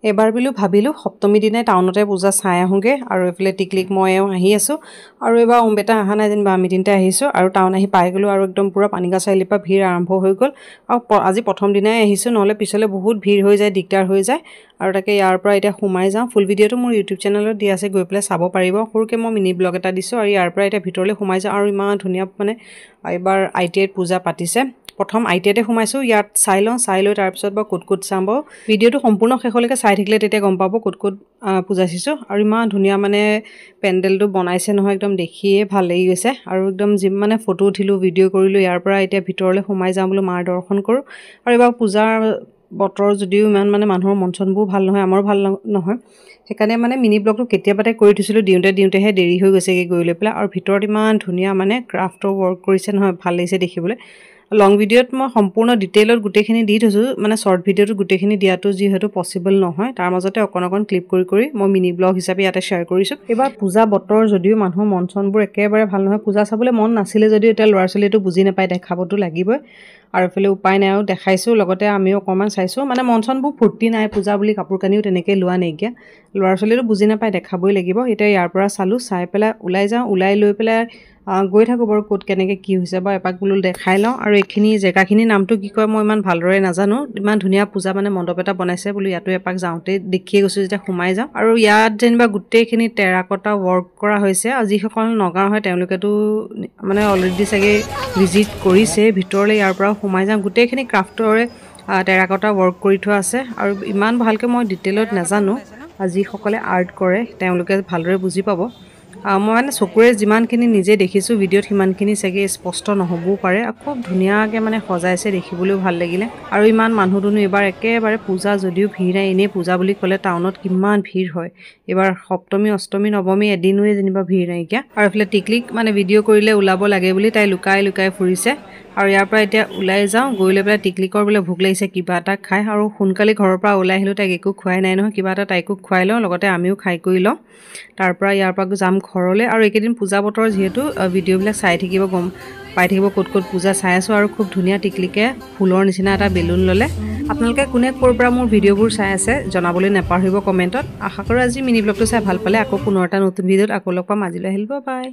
এবাৰ বিলু ভাবিলো সপ্তমী দিনাই টাউনতে পূজা চাই আহোগে আৰু এফালে টিকলিক মইও আহি আছো আৰু এবাৰ ওমবেটা আহা নাই যেন বা আমি তিনটা আহিছো আৰু টাউন আহি পাই গলো আৰু একদম পুৰা পানিকা চাইলিপা ভিৰ আৰম্ভ হৈ গল আৰু আজি প্ৰথম দিনাই আহিছো নহলে পিছলে বহুত ভিৰ হৈ যায় দিগদাৰ হৈ যায় আৰু তাকে ইয়াৰ পৰা এটা সোমাই যাওঁ ফুল ভিডিওটো মোৰ ইউটিউব চেনেলত দি আছে গৈ পেলাই চাব পাৰিব সৰুকে মই মিনি ব্লগ এটা দিছো আৰু ইয়াৰ পৰা এটা ভিতৰলে সোমাই যাওঁ আৰু ইমান ধুনীয়া মানে এবাৰ আইটিআইত পূজা পাতিছে প্ৰথম আইটিআইতে সোমাইছো ইয়াত চাই লৈ তাৰ পিছত বা কুট চাব ভিডিওটো সম্পূৰ্ণ শেষলৈকে চাই থাকিলে তেতিয়া গম পাব কুট পূজাইছো আৰু ইমান ধুনীয়া মানে পেন্ডেলটো বনাইছে নহয় একদম দেখিয়ে ভাল লাগি গৈছে আৰু একদম জিম মানে ফটো উঠিলো ভিডিও কৰিলো ইয়াৰ পৰা এতিয়া ভিতৰলে সোমাই যাম বুলি মাৰ দৰ্শন কৰো আৰু এবাৰ পূজাৰ বতৰ যদিও ইমান মানে মানুহৰ মনচনবোৰ ভাল নহয় আমাৰ ভাল নহয় সেইকাৰণে মানে মিনি ব্লগটো কেতিয়াবাতে কৰি থৈছিলো দিওঁতেহে দেৰি হৈ গৈছেগে গৈ লৈ পেলাই আৰু ভিতৰত ইমান ধুনীয়া মানে ক্ৰাফটৰ ওয়াৰ্ক কৰিছে নহয় ভাল লাগিছে দেখিবলৈ লং ভিডিওত মই সম্পূৰ্ণ ডিটেইলত গুটেখিনি দি থৈছো মানে শৰ্ট ভিডিওটো গুটেখিনি দিয়াটো যিহেতু পসিবল নহয় তাৰ মাজতে অকন ক্লিপ কৰি মই মিনি ব্লগ হিচাপে ইয়াতে শেয়াৰ কৰিছো এবাৰ পূজা বতৰ যদিও মানুহৰ মনচনবোৰ একেবাৰে ভাল নহয় পূজা চাবলৈ মন নাছিলে যদিও এটা ল'ৰা ছোৱালীটো বুজি নাপায় দেখাবতো লাগিবই আৰু ফলে উপায় নাই আৰু দেখাইছো লগতে আমিও অকমান চাইছো মানে মনচনবোৰ ফুৰ্তি নাই পূজা বুলি কাপোৰ কানিও তেনেকে লোৱা নাইকিয়া ল'ৰা ছোৱালীটো বুজি নাপায় দেখাবই লাগিব এতিয়া ইয়াৰ পৰা চালো চাই পেলাই ওলাই যাওঁ ওলাই লৈ পেলাই গৈ থাকো বাৰু কোট কেনেকে কি হৈছে বা এপাক বুলু দেখাই লওঁ আৰু এইখিনি জেগাখিনি নামটো কি কয় মই ইমান ভালদৰে নাজানো ইমান ধুনীয়া পূজা মানে মণ্ডপ এটা বনাইছে বুলি ইয়াতো এপাক যাওঁতে দেখিয়ে গৈছো যেতিয়া সোমাই যাওঁ আৰু ইয়াত যেনিবা গোটেইখিনি টেৰাকটা ওয়াৰ্ক কৰা হৈছে আৰু যিসকল নগাঁও হয় তেওঁলোকেতো মানে অলৰেডি চাগে ভিজিট কৰিছে ভিতৰলৈ ইয়াৰ পৰা সোমাই যাওঁ গোটেইখিনি ক্ৰাফটৰে টেৰাকটা ওয়াৰ্ক কৰি থোৱা আছে আৰু ইমান ভালকে মই ডিটেইলত নাজানো যিসকলে আৰ্ট কৰে তেওঁলোকে ভালদৰে বুজি পাব মই মানে চকুৰে যিমানখিনি নিজে দেখিছো ভিডিওত সিমানখিনি চাগে স্পষ্ট নহবও পাৰে খুব ধুনীয়াকে মানে সজাইছে দেখিবলৈও ভাল লাগিলে আৰু ইমান মানুহ দুনো এবাৰ একেবাৰে পূজা যদিও ভিৰ নাই এনে পূজা বুলি ক'লে টাউনত কিমান ভিৰ হয় এবাৰ সপ্তমী অষ্টমী নৱমী এদিনৱে যেনিবা ভিৰ নাইকিয়া আৰু এফালে টিকলিক মানে ভিডিও কৰিলে ওলাব লাগে বুলি তাই লুকাই ফুৰিছে আৰু ইয়াৰ পৰা এতিয়া ওলাই যাওঁ গৈ লৈ পেলাই টিকলিকৰ বোলে ভোক লাগিছে কিবা এটা খাই আৰু সোনকালে ঘৰৰ পৰা ওলাই আহিলো তাইক একো খুৱাই নাই নহয় কিবা এটা তাইকো খুৱাই লওঁ লগতে আমিও খাই কৰি লওঁ তাৰ পৰা ইয়াৰ পৰা যাম ঘৰলৈ আৰু এইকেইদিন পূজা বতৰ যিহেতু ভিডিওবিলাক চাই থাকিব গম পাই থাকিব ক'ত পূজা চাই আছো আৰু খুব ধুনীয়া টিকলিকে ফুলৰ নিচিনা এটা বেলুন ললে আপোনালোকে কোনে ক'ৰ পৰা মোৰ ভিডিওবোৰ চাই আছে জনাবলৈ নাপাহৰিব কমেন্টত আশা কৰো আজি মিনি ব্লগটো চাই ভাল পালে আকৌ পুনৰ এটা নতুন ভিডিওত আকৌ লগ পাম আজিলৈ আহিব বাই